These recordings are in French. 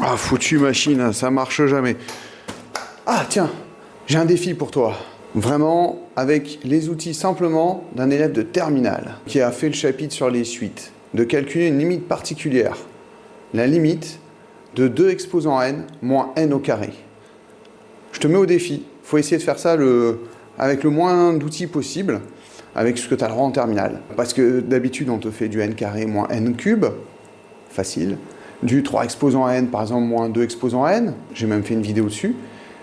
Ah, foutue machine, ça marche jamais. Ah, tiens, j'ai un défi pour toi. Vraiment, avec les outils simplement d'un élève de terminale qui a fait le chapitre sur les suites, de calculer une limite particulière. La limite de 2 exposant n moins n au carré. Je te mets au défi. Il faut essayer de faire ça avec le moins d'outils possible, avec ce que tu as le droit en terminale. Parce que d'habitude, on te fait du n carré moins n cube, facile. Du 3 exposant n, par exemple, moins 2 exposant n. J'ai même fait une vidéo dessus.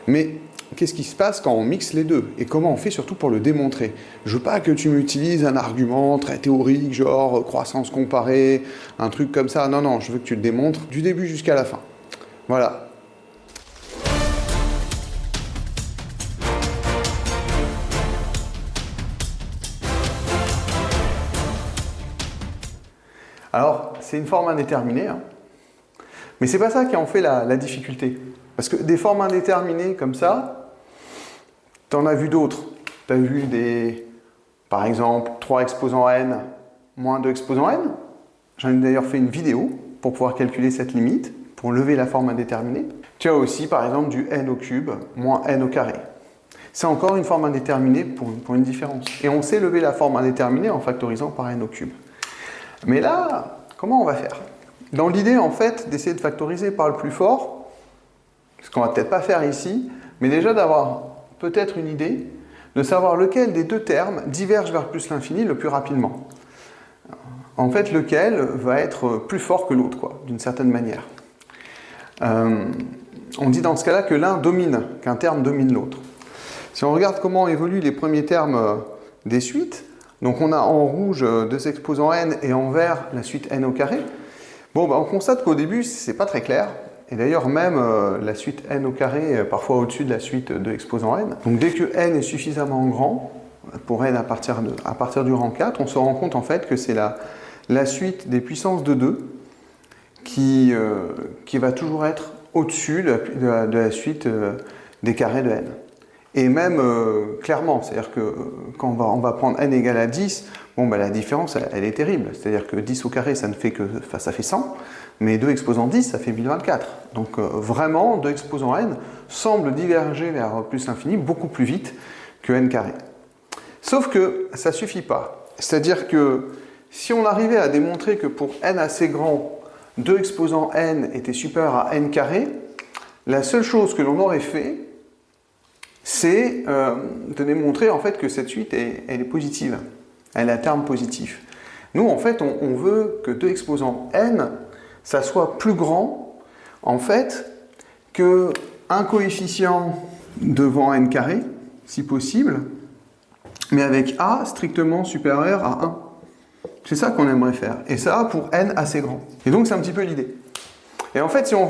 Mais qu'est-ce qui se passe quand on mixe les deux? Et comment on fait surtout pour le démontrer? Je veux pas que tu m'utilises un argument très théorique, genre croissance comparée, un truc comme ça. Non, non, je veux que tu le démontres du début jusqu'à la fin. Voilà. Alors, c'est une forme indéterminée, hein. Mais c'est pas ça qui en fait la difficulté. Parce que des formes indéterminées comme ça, tu en as vu d'autres. Tu as vu par exemple, 3 exposant n moins 2 exposant n. J'en ai d'ailleurs fait une vidéo pour pouvoir calculer cette limite, pour lever la forme indéterminée. Tu as aussi, par exemple, du n au cube moins n au carré. C'est encore une forme indéterminée pour une différence. Et on sait lever la forme indéterminée en factorisant par n au cube. Mais là, comment on va faire? Dans l'idée, en fait, d'essayer de factoriser par le plus fort, ce qu'on va peut-être pas faire ici, mais déjà d'avoir peut-être une idée de savoir lequel des deux termes diverge vers plus l'infini le plus rapidement. En fait, lequel va être plus fort que l'autre, quoi, d'une certaine manière. On dit dans ce cas-là que l'un domine, qu'un terme domine l'autre. Si on regarde comment évoluent les premiers termes des suites, donc on a en rouge 2 exposants n et en vert la suite n au carré. Bon, on constate qu'au début, c'est pas très clair. Et d'ailleurs, même la suite n au carré est parfois au-dessus de la suite de exposant n. Donc dès que n est suffisamment grand, pour n à partir du rang 4, on se rend compte en fait que c'est la suite des puissances de 2 qui va toujours être au-dessus de la suite des carrés de n. Et même clairement, c'est-à-dire que quand on va prendre n égale à 10, la différence, elle est terrible. C'est-à-dire que 10 au carré, ça fait 100, mais 2 exposant 10, ça fait 1024. Donc vraiment, 2 exposant n semble diverger vers plus l'infini beaucoup plus vite que n carré. Sauf que ça ne suffit pas. C'est-à-dire que si on arrivait à démontrer que pour n assez grand, 2 exposant n était supérieur à n carré, la seule chose que l'on aurait fait, c'est de démontrer en fait que cette suite elle est positive. Elle a un terme positif. Nous, en fait, on veut que 2 exposant n, ça soit plus grand, en fait, que un coefficient devant n carré, si possible, mais avec a strictement supérieur à 1. C'est ça qu'on aimerait faire. Et ça pour n assez grand. Et donc, c'est un petit peu l'idée. Et en fait, si on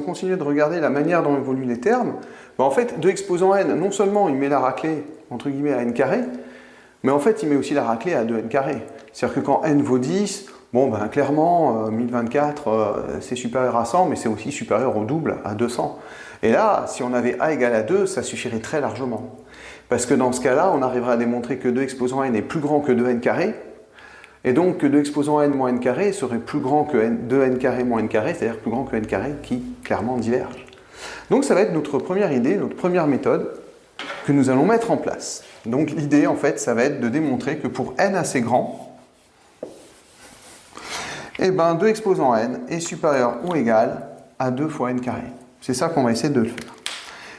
continue de regarder la manière dont évoluent les termes, en fait, 2 exposant n, non seulement il met la raclée, entre guillemets, à n carré, mais en fait, il met aussi la raclée à 2n carré. C'est-à-dire que quand n vaut 10, clairement, 1024, c'est supérieur à 100, mais c'est aussi supérieur au double, à 200. Et là, si on avait a égale à 2, ça suffirait très largement. Parce que dans ce cas-là, on arriverait à démontrer que 2 exposant n est plus grand que 2n carré, et donc que 2 exposant n moins n carré serait plus grand que 2n carré moins n carré, c'est-à-dire plus grand que n carré qui, clairement, diverge. Donc ça va être notre première idée, notre première méthode que nous allons mettre en place. Donc l'idée, en fait, ça va être de démontrer que pour n assez grand, 2 exposant n est supérieur ou égal à 2 fois n carré. C'est ça qu'on va essayer de le faire.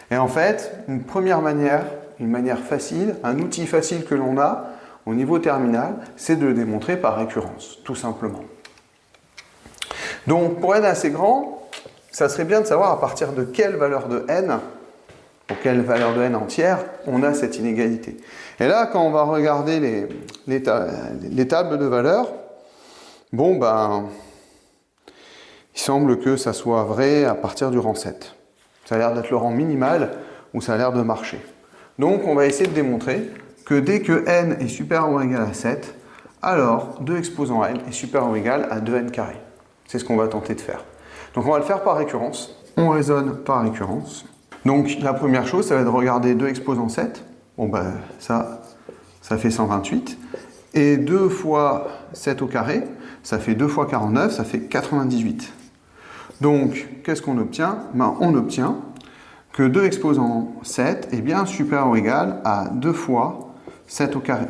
Et en fait, une manière facile, un outil facile que l'on a au niveau terminal, c'est de le démontrer par récurrence, tout simplement. Donc pour n assez grand, ça serait bien de savoir à partir de quelle valeur de n, pour quelle valeur de n entière, on a cette inégalité. Et là, quand on va regarder les tables de valeurs, il semble que ça soit vrai à partir du rang 7. Ça a l'air d'être le rang minimal où ça a l'air de marcher. Donc on va essayer de démontrer que dès que n est supérieur ou égal à 7, alors 2 exposant n est supérieur ou égal à 2n carré. C'est ce qu'on va tenter de faire. Donc on va le faire par récurrence. On raisonne par récurrence. Donc la première chose, ça va être de regarder 2 exposant 7. Ça fait 128. Et 2 fois 7 au carré, ça fait 2 fois 49, ça fait 98. Donc, qu'est-ce qu'on obtient? Ben, on obtient que 2 exposant 7 est bien supérieur ou égal à 2 fois 7 au carré.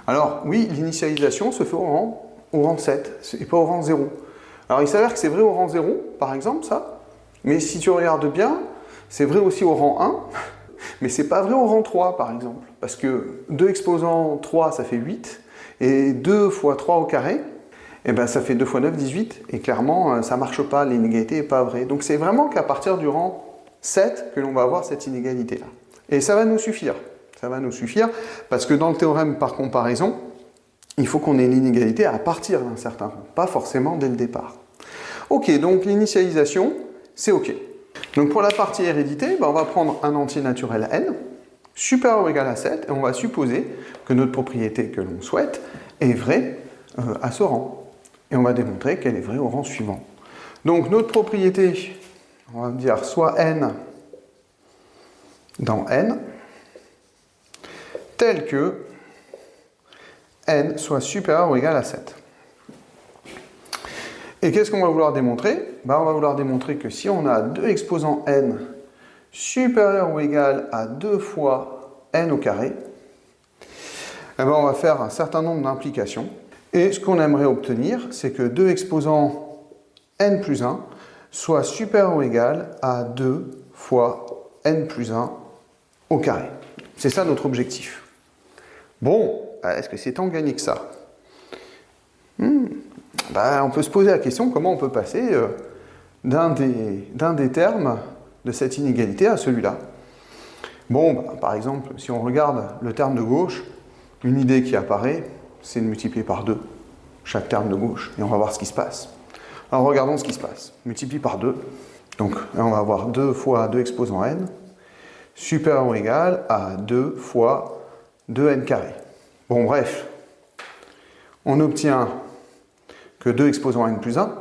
Alors, oui, l'initialisation se fait au rang 7, et pas au rang 0. Alors, il s'avère que c'est vrai au rang 0, par exemple, ça. Mais si tu regardes bien, c'est vrai aussi au rang 1, mais c'est pas vrai au rang 3, par exemple. Parce que 2 exposant 3, ça fait 8, et 2 fois 3 au carré, eh ben, ça fait 2 fois 9, 18, et clairement, ça marche pas, l'inégalité n'est pas vraie. Donc c'est vraiment qu'à partir du rang 7 que l'on va avoir cette inégalité-là. Et ça va nous suffire. Ça va nous suffire, parce que dans le théorème par comparaison, il faut qu'on ait l'inégalité à partir d'un certain rang, pas forcément dès le départ. Ok, donc l'initialisation, c'est ok. Donc pour la partie hérédité, ben, on va prendre un entier naturel n, supérieur ou égal à 7, et on va supposer que notre propriété que l'on souhaite est vraie à ce rang. Et on va démontrer qu'elle est vraie au rang suivant. Donc notre propriété, on va dire soit n dans n, telle que n soit supérieur ou égal à 7. Et qu'est-ce qu'on va vouloir démontrer? Ben, on va vouloir démontrer que si on a 2 exposants n supérieur ou égal à 2 fois n au carré, eh ben, on va faire un certain nombre d'implications. Et ce qu'on aimerait obtenir, c'est que 2 exposants n plus 1 soit supérieur ou égal à 2 fois n plus 1 au carré. C'est ça notre objectif. Bon, est-ce que c'est tant gagné que ça? On peut se poser la question comment on peut passer d'un des termes de cette inégalité à celui-là. Bon, par exemple, si on regarde le terme de gauche, une idée qui apparaît, c'est de multiplier par 2 chaque terme de gauche, et on va voir ce qui se passe. Alors regardons ce qui se passe. Multiplie par 2, donc là on va avoir 2 fois 2 exposant n, supérieur ou égal à 2 fois 2n carré. Bon, bref, on obtient que 2 exposant n plus 1,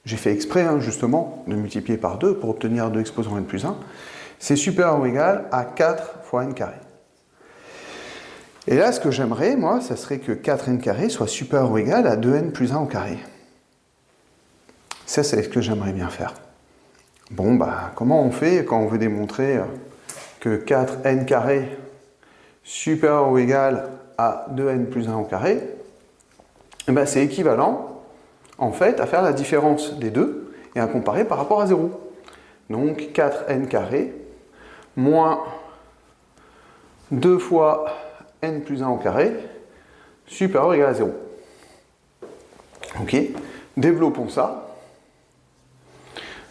j'ai fait exprès justement de multiplier par 2 pour obtenir 2 exposant n plus 1, c'est supérieur ou égal à 4 fois n carré. Et là, ce que j'aimerais, moi, ça serait que 4n carré soit supérieur ou égal à 2n plus 1 au carré. Ça, c'est ce que j'aimerais bien faire. Bon, comment on fait quand on veut démontrer que 4n carré supérieur ou égal à 2n plus 1 au carré? Eh ben, c'est équivalent, en fait, à faire la différence des deux et à comparer par rapport à 0. Donc, 4n carré moins 2 fois n plus 1 au carré supérieur ou égal à 0. Ok, développons ça.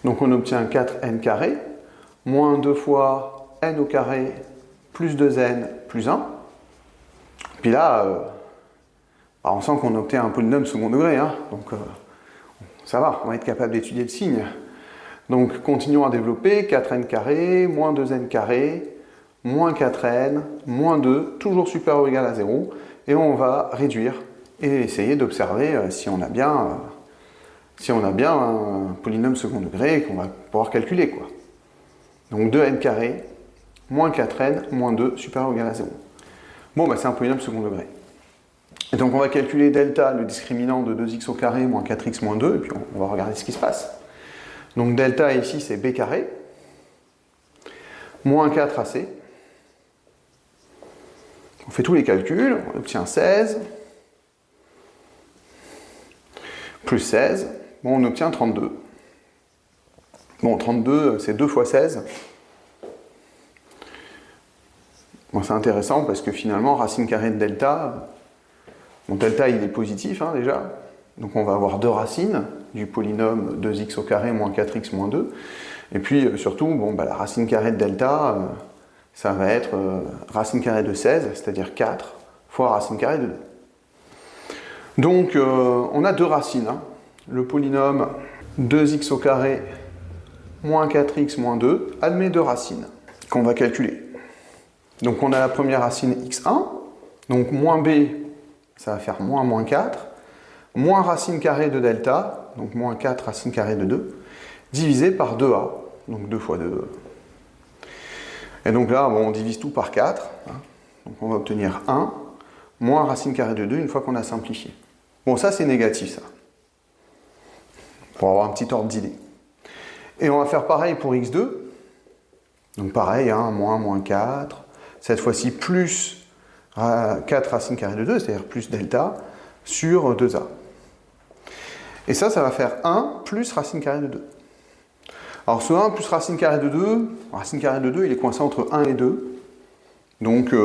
Donc on obtient 4n carré moins 2 fois n au carré plus 2n plus 1. Puis là, on sent qu'on obtient un polynôme second degré, donc ça va, on va être capable d'étudier le signe. Donc continuons à développer, 4n carré moins 2n carré moins 4n, moins 2, toujours supérieur ou égal à 0, et on va réduire et essayer d'observer si on a bien un polynôme second degré qu'on va pouvoir calculer, quoi. Donc 2n carré, moins 4n, moins 2, supérieur ou égal à 0. Bon, c'est un polynôme second degré. Et donc on va calculer delta, le discriminant de 2x au carré, moins 4x, moins 2, et puis on va regarder ce qui se passe. Donc delta ici, c'est b carré, moins 4ac. On fait tous les calculs, on obtient 16, plus 16, bon, on obtient 32. Bon, 32, c'est 2 fois 16. Bon, c'est intéressant parce que finalement, racine carrée de delta, bon, delta il est positif déjà, donc on va avoir 2 racines du polynôme 2x au carré moins 4x moins 2, et puis surtout, la racine carrée de delta, ça va être racine carrée de 16, c'est-à-dire 4 fois racine carrée de 2. Donc on a 2 racines, le polynôme 2x au carré moins 4x moins 2 admet 2 racines qu'on va calculer. Donc on a la première racine x1, donc moins b, ça va faire moins 4, moins racine carrée de delta, donc moins 4 racine carrée de 2, divisé par 2a, donc 2 fois 2. Et donc là, on divise tout par 4, donc on va obtenir 1, moins racine carrée de 2 une fois qu'on a simplifié. Bon, ça c'est négatif, ça, pour avoir un petit ordre d'idée. Et on va faire pareil pour x2. Donc pareil, hein, moins 4. Cette fois-ci, plus 4 racine carrée de 2, c'est-à-dire plus delta, sur 2a. Et ça va faire 1 plus racine carrée de 2. Alors ce 1 plus racine carrée de 2, il est coincé entre 1 et 2. Donc, il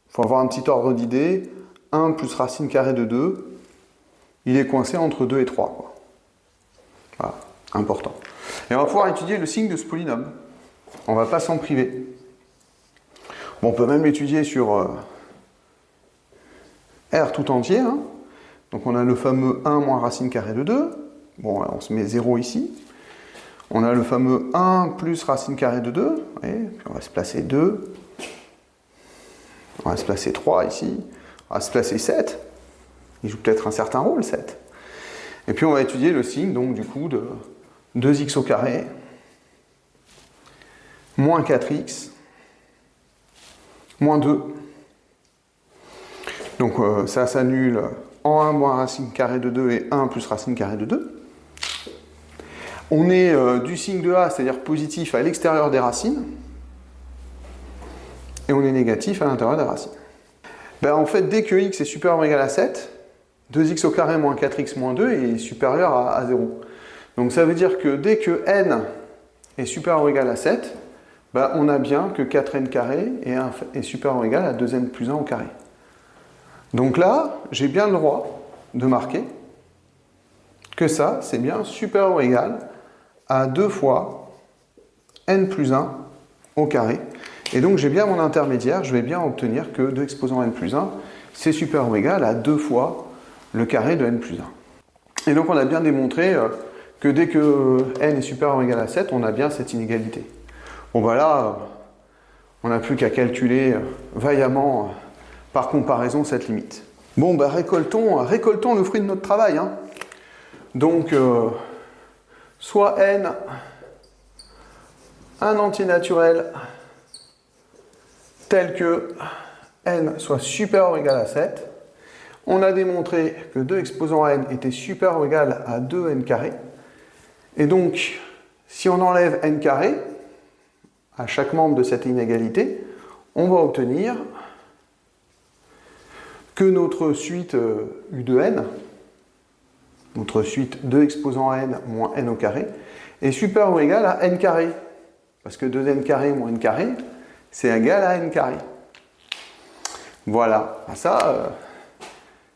faut avoir un petit ordre d'idée. 1 plus racine carrée de 2, il est coincé entre 2 et 3. Quoi. Voilà, important. Et on va pouvoir étudier le signe de ce polynôme. On ne va pas s'en priver. Bon, on peut même l'étudier sur R tout entier. Hein. Donc on a le fameux 1 moins racine carrée de 2. Bon, on se met 0 ici. On a le fameux 1 plus racine carrée de 2. Puis on va se placer 2. On va se placer 3 ici. On va se placer 7. Il joue peut-être un certain rôle, 7. Et puis on va étudier le signe, donc du coup, de 2x au carré, moins 4x, moins 2. Donc ça s'annule en 1 moins racine carrée de 2 et 1 plus racine carrée de 2. On est du signe de A, c'est-à-dire positif, à l'extérieur des racines. Et on est négatif à l'intérieur des racines. Ben, en fait, dès que x est supérieur ou égal à 7, 2x au carré moins 4x moins 2 est supérieur à 0. Donc ça veut dire que dès que n est supérieur ou égal à 7, ben, on a bien que 4n carré est supérieur ou égal à 2n plus 1 au carré. Donc là, j'ai bien le droit de marquer que ça, c'est bien supérieur ou égal à 2 fois n plus 1 au carré. Et donc j'ai bien mon intermédiaire, je vais bien obtenir que 2 exposant n plus 1, c'est supérieur ou égal à 2 fois le carré de n plus 1. Et donc on a bien démontré que dès que n est supérieur ou égal à 7, on a bien cette inégalité. Bon bah là, on n'a plus qu'à calculer vaillamment par comparaison cette limite. Bon bah récoltons le fruit de notre travail. Hein. Donc soit n, un entier naturel tel que n soit supérieur ou égal à 7, on a démontré que 2 exposant n était supérieur ou égal à 2n carré. Et donc, si on enlève n carré à chaque membre de cette inégalité, on va obtenir que notre suite U de n, notre suite 2 exposant n moins n au carré, est supérieure ou égale à n carré. Parce que 2n carré moins n carré, c'est égal à n carré. Voilà. Ça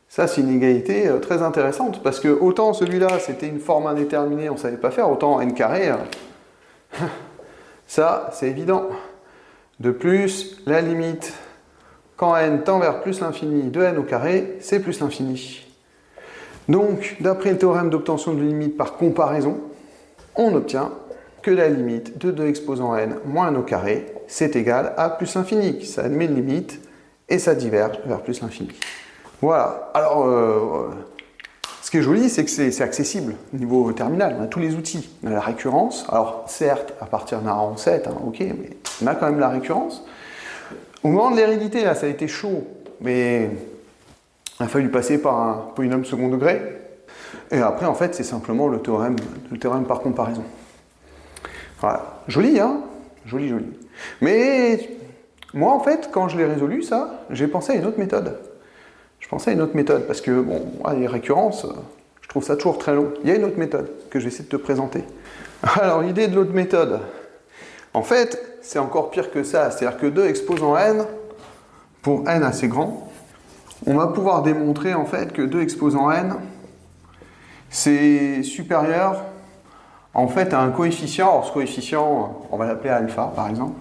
c'est une égalité très intéressante, parce que autant celui-là, c'était une forme indéterminée, on ne savait pas faire, autant n carré, ça, c'est évident. De plus, la limite, quand n tend vers plus l'infini de n au carré, c'est plus l'infini. Donc, d'après le théorème d'obtention de limite par comparaison, on obtient que la limite de 2 exposant n moins n au carré, c'est égal à plus l'infini. Ça admet une limite et ça diverge vers plus l'infini. Voilà. Alors, ce qui est joli, c'est que c'est accessible au niveau terminal. On a tous les outils. On a la récurrence. Alors, certes, à partir d'un rang 7, hein, ok, mais on a quand même la récurrence. Au moment de l'hérédité, là, ça a été chaud, mais il a fallu passer par un polynôme second degré. Et après, en fait, c'est simplement le théorème par comparaison. Voilà. Joli, hein? Joli, joli. Mais moi, en fait, quand je l'ai résolu, ça, j'ai pensé à une autre méthode. Je pensais à une autre méthode, parce que, bon, les récurrences, je trouve ça toujours très long. Il y a une autre méthode que je vais essayer de te présenter. Alors, l'idée de l'autre méthode, en fait, c'est encore pire que ça. C'est-à-dire que 2 exposant n, pour n assez grand, on va pouvoir démontrer, en fait, que 2 exposant n, c'est supérieur, en fait, à un coefficient. Alors, ce coefficient, on va l'appeler alpha, par exemple.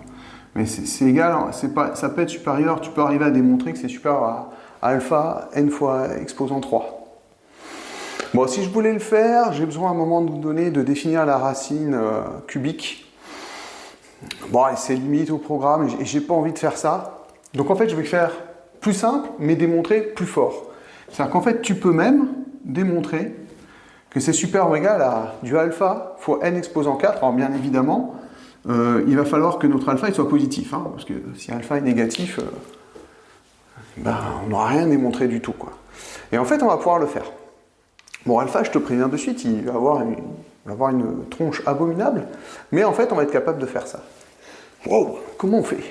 Mais c'est égal, ça peut être supérieur, tu peux arriver à démontrer que c'est supérieur à alpha n fois exposant 3. Bon, si je voulais le faire, j'ai besoin à un moment donné de définir la racine cubique. Bon, c'est limite au programme et j'ai pas envie de faire ça. Donc en fait, je vais faire plus simple, mais démontrer plus fort. C'est-à-dire qu'en fait, tu peux même démontrer que c'est supérieur ou égal à du alpha fois n exposant 4. Alors bien évidemment, il va falloir que notre alpha il soit positif, hein, parce que si alpha est négatif, on n'aura rien démontré du tout, quoi. Et en fait, on va pouvoir le faire. Bon, alpha, je te préviens de suite, il va avoir On va avoir une tronche abominable, mais en fait, on va être capable de faire ça. Wow, comment on fait?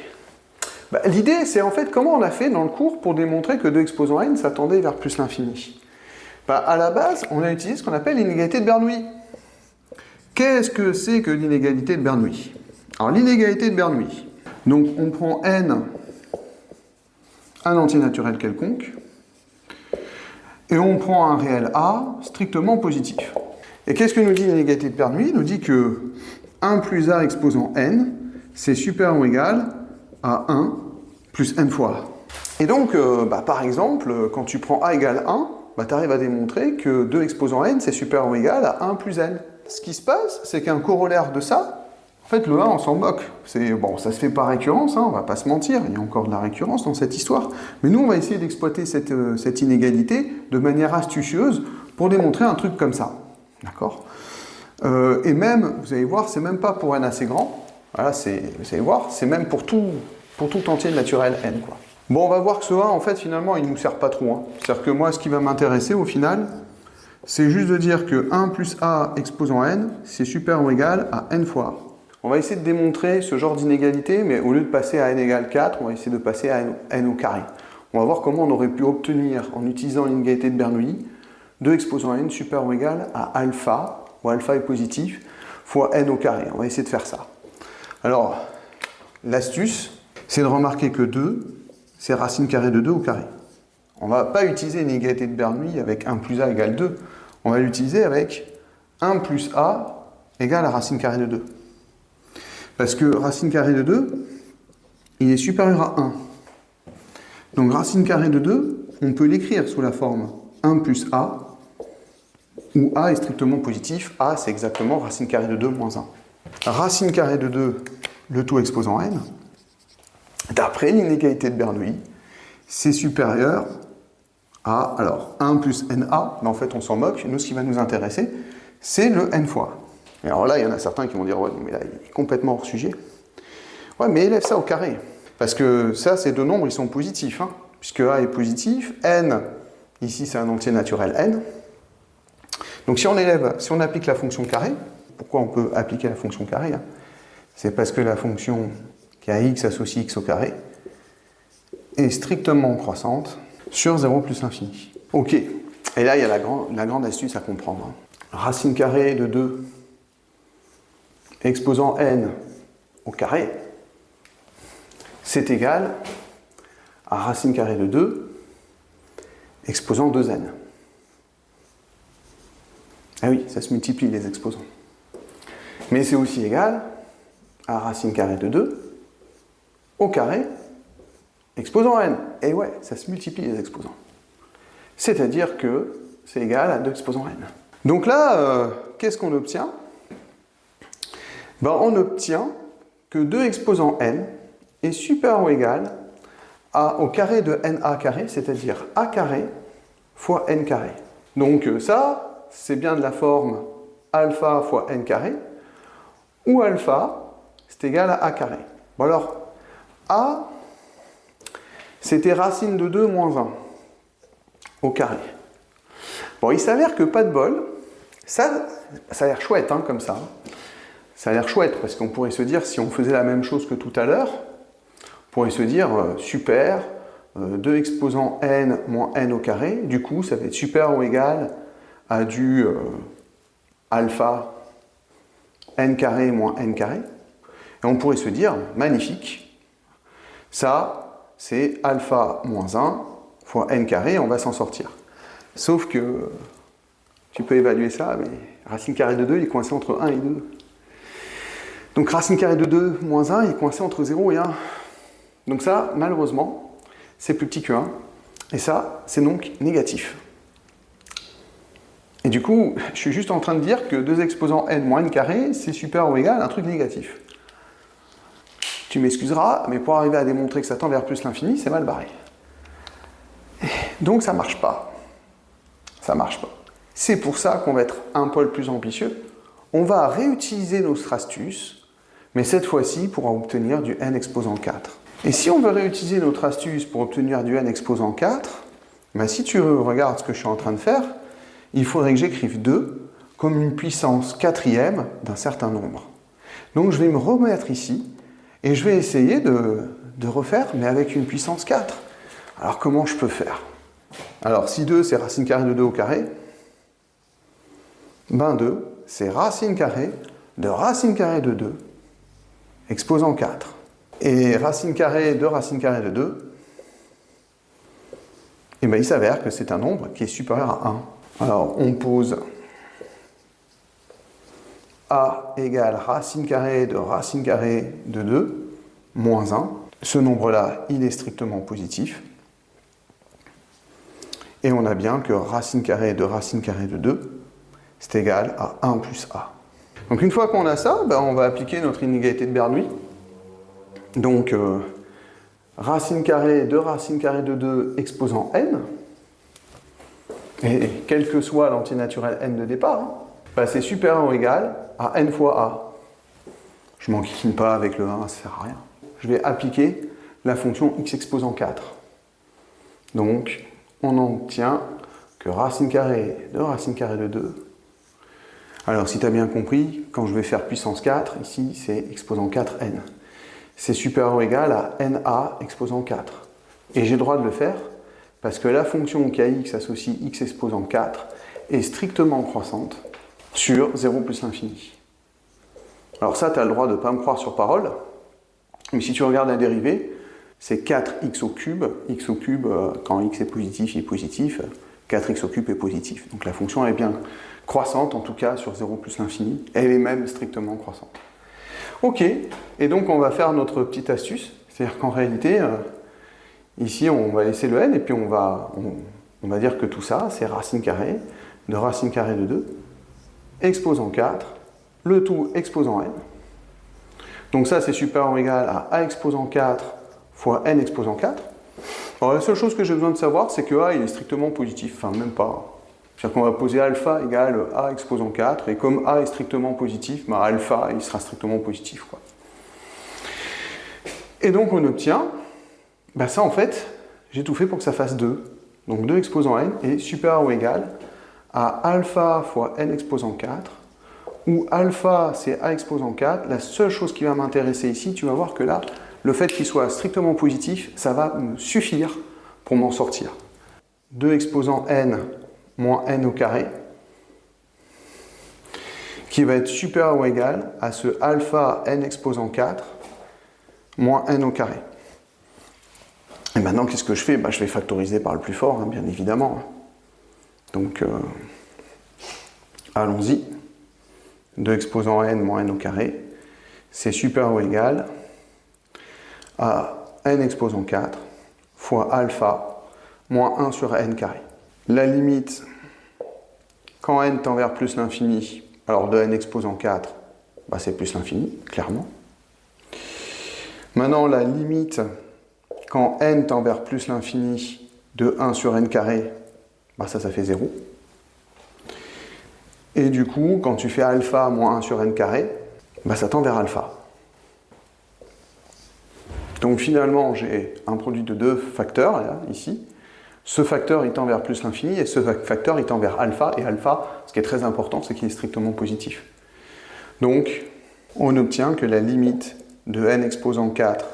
L'idée, c'est en fait comment on a fait dans le cours pour démontrer que 2 exposant n, ça tendait vers plus l'infini. À la base, on a utilisé ce qu'on appelle l'inégalité de Bernoulli. Qu'est-ce que c'est que l'inégalité de Bernoulli? Alors, l'inégalité de Bernoulli, donc on prend n, un entier naturel quelconque, et on prend un réel a strictement positif. Et qu'est-ce que nous dit l'inégalité de Bernoulli? Il nous dit que 1 plus a exposant n, c'est supérieur ou égal à 1 plus n fois a. Et donc, par exemple, quand tu prends a égale 1, tu arrives à démontrer que 2 exposant n, c'est supérieur ou égal à 1 plus n. Ce qui se passe, c'est qu'un corollaire de ça, en fait, le 1, on s'en moque. Bon, ça se fait par récurrence, on va pas se mentir, il y a encore de la récurrence dans cette histoire. Mais nous, on va essayer d'exploiter cette inégalité de manière astucieuse pour démontrer un truc comme ça. D'accord? Et même, vous allez voir, c'est même pas pour n assez grand. Voilà, vous allez voir, c'est même pour tout entier naturel n, quoi. Bon, on va voir que ce 1, en fait, finalement, il ne nous sert pas trop. Hein. C'est-à-dire que moi, ce qui va m'intéresser, au final, c'est juste de dire que 1 plus a exposant n, c'est supérieur ou égal à n fois a. On va essayer de démontrer ce genre d'inégalité, mais au lieu de passer à n égale 4, on va essayer de passer à n au carré. On va voir comment on aurait pu obtenir, en utilisant l'inégalité de Bernoulli, 2 exposant n supérieur ou égal à alpha, où alpha est positif, fois n au carré. On va essayer de faire ça. Alors, l'astuce, c'est de remarquer que 2, c'est racine carrée de 2 au carré. On ne va pas utiliser l'inégalité de Bernoulli avec 1 plus a égale 2. On va l'utiliser avec 1 plus a égale à racine carrée de 2. Parce que racine carrée de 2, il est supérieur à 1. Donc racine carrée de 2, on peut l'écrire sous la forme 1 plus a, où a est strictement positif. A, c'est exactement racine carrée de 2 moins 1. Racine carrée de 2, le tout exposant n, d'après l'inégalité de Bernoulli, c'est supérieur à, alors, 1 plus na, mais en fait on s'en moque, nous ce qui va nous intéresser, c'est le n fois. Et alors là, il y en a certains qui vont dire, ouais, mais là, il est complètement hors sujet. Ouais, mais élève ça au carré, parce que ça, ces deux nombres, ils sont positifs, hein, puisque a est positif, n, ici c'est un entier naturel n. Donc si on applique la fonction carré, pourquoi on peut appliquer la fonction carré, hein? C'est parce que la fonction qui a x associe x au carré est strictement croissante sur 0 plus l'infini. Ok, et là il y a la grande astuce à comprendre. Racine carrée de 2 exposant n au carré, c'est égal à racine carrée de 2 exposant 2n. Ah oui, ça se multiplie les exposants. Mais c'est aussi égal à racine carrée de 2 au carré exposant n. Et ouais, ça se multiplie les exposants. C'est-à-dire que c'est égal à 2 exposant n. Donc là, qu'est-ce qu'on obtient? On obtient que 2 exposant n est supérieur ou égal à au carré de na carré, c'est-à-dire a carré fois n carré. Donc ça, c'est bien de la forme alpha fois n carré, où alpha, c'est égal à a carré. Bon alors, a, c'était racine de 2 moins 1 au carré. Bon, il s'avère que pas de bol, ça a l'air chouette hein, comme ça. Ça a l'air chouette parce qu'on pourrait se dire, si on faisait la même chose que tout à l'heure, on pourrait se dire, super, 2 exposant n moins n au carré, du coup ça va être supérieur ou égal à du alpha n carré moins n carré. Et on pourrait se dire, magnifique, ça c'est alpha moins 1 fois n carré, on va s'en sortir. Sauf que tu peux évaluer ça, mais racine carrée de 2 il est coincé entre 1 et 2. Donc racine carrée de 2 moins 1 il est coincé entre 0 et 1. Donc ça, malheureusement, c'est plus petit que 1. Et ça, c'est donc négatif. Et du coup, je suis juste en train de dire que 2 exposant n moins n carré, c'est supérieur ou égal à un truc négatif. Tu m'excuseras, mais pour arriver à démontrer que ça tend vers plus l'infini, c'est mal barré. Donc ça marche pas. Ça marche pas. C'est pour ça qu'on va être un poil plus ambitieux. On va réutiliser notre astuce, mais cette fois-ci pour obtenir du n exposant 4. Et si on veut réutiliser notre astuce pour obtenir du n exposant 4, si tu regardes ce que je suis en train de faire, il faudrait que j'écrive 2 comme une puissance quatrième d'un certain nombre. Donc je vais me remettre ici et je vais essayer de refaire, mais avec une puissance 4. Alors comment je peux faire? Alors si 2 c'est racine carrée de 2 au carré, ben 2 c'est racine carrée de 2, exposant 4. Et racine carrée de 2, et ben il s'avère que c'est un nombre qui est supérieur à 1. Alors on pose a égale racine carrée de 2 moins 1. Ce nombre-là, il est strictement positif. Et on a bien que racine carrée de 2, c'est égal à 1 plus a. Donc une fois qu'on a ça, ben on va appliquer notre inégalité de Bernoulli. Donc racine carrée de 2 exposant n, et quel que soit l'antinaturel n de départ, ben c'est supérieur ou égal à n fois a. Je ne m'enquiquine pas avec le 1, ça ne sert à rien. Je vais appliquer la fonction x exposant 4. Donc on obtient que racine carrée de 2. Alors si tu as bien compris, quand je vais faire puissance 4, ici c'est exposant 4n. C'est supérieur ou égal à na exposant 4. Et j'ai le droit de le faire parce que la fonction kx associe x exposant 4 est strictement croissante sur 0 plus l'infini. Alors ça, tu as le droit de ne pas me croire sur parole, mais si tu regardes la dérivée, c'est 4x au cube. X au cube, quand x est positif, il est positif. 4x au cube est positif. Donc la fonction elle est bien croissante, en tout cas sur 0 plus l'infini. Elle est même strictement croissante. Ok, et donc on va faire notre petite astuce. C'est-à-dire qu'en réalité, ici on va laisser le n, et puis on va dire que tout ça, c'est racine carrée de 2, exposant 4, le tout exposant n. Donc ça, c'est supérieur ou égal à a exposant 4 fois n exposant 4. Alors la seule chose que j'ai besoin de savoir, c'est que a il est strictement positif, enfin même pas. C'est-à-dire qu'on va poser alpha égale a exposant 4, et comme a est strictement positif, bah alpha il sera strictement positif, quoi. Et donc on obtient, bah ça en fait, j'ai tout fait pour que ça fasse 2. Donc 2 exposant n est supérieur ou égal à alpha fois n exposant 4, où alpha c'est a exposant 4, la seule chose qui va m'intéresser ici, tu vas voir que là, le fait qu'il soit strictement positif, ça va me suffire pour m'en sortir. 2 exposant n moins n au carré, qui va être supérieur ou égal à ce alpha n exposant 4 moins n au carré. Et maintenant, qu'est-ce que je fais? Je vais factoriser par le plus fort, hein, bien évidemment. Donc, allons-y. 2 exposant n moins n au carré, c'est supérieur ou égal à n exposant 4 fois alpha moins 1 sur n carré. La limite, quand n tend vers plus l'infini, alors de n exposant 4, c'est plus l'infini, clairement. Maintenant, la limite, quand n tend vers plus l'infini de 1 sur n carré, ça fait 0. Et du coup, quand tu fais alpha moins 1 sur n carré, ça tend vers alpha. Donc finalement, j'ai un produit de deux facteurs, là, ici. Ce facteur, il tend vers plus l'infini, et ce facteur, il tend vers alpha. Et alpha, ce qui est très important, c'est qu'il est strictement positif. Donc, on obtient que la limite de n exposant 4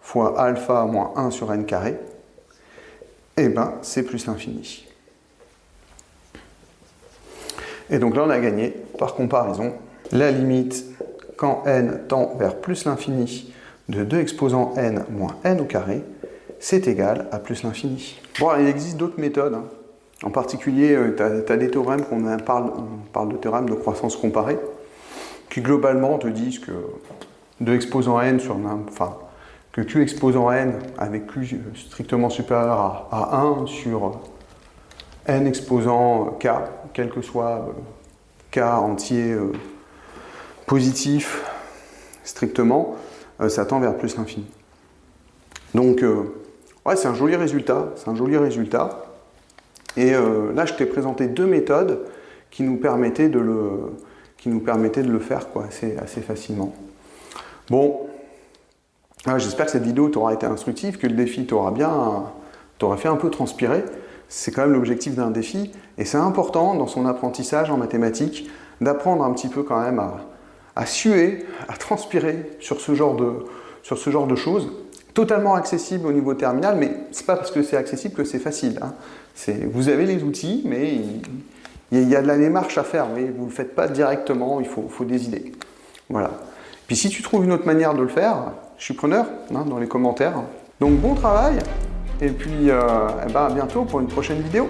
fois alpha moins 1 sur n carré, c'est plus l'infini. Et donc là, on a gagné, par comparaison, la limite quand n tend vers plus l'infini de 2 exposant n moins n au carré, c'est égal à plus l'infini. Bon, il existe d'autres méthodes. Hein. En particulier, tu as des théorèmes on parle de théorèmes de croissance comparée, qui globalement te disent que 2 exposant n sur que q exposant n avec q strictement supérieur à 1 sur n exposant k, quel que soit k entier positif strictement, ça tend vers plus l'infini. Donc, c'est un joli résultat. Et là, je t'ai présenté deux méthodes qui nous permettaient de le faire assez facilement. Bon, j'espère que cette vidéo t'aura été instructive, que le défi t'aura fait un peu transpirer. c'est quand même l'objectif d'un défi. Et c'est important dans son apprentissage en mathématiques d'apprendre un petit peu quand même à suer, à transpirer sur ce genre de choses. Totalement accessible au niveau terminal, mais c'est pas parce que c'est accessible que c'est facile. Hein. Vous avez les outils, mais il y a de la démarche à faire, mais vous ne le faites pas directement, il faut des idées. Voilà. Puis si tu trouves une autre manière de le faire, je suis preneur hein, dans les commentaires. Donc bon travail, et puis à bientôt pour une prochaine vidéo.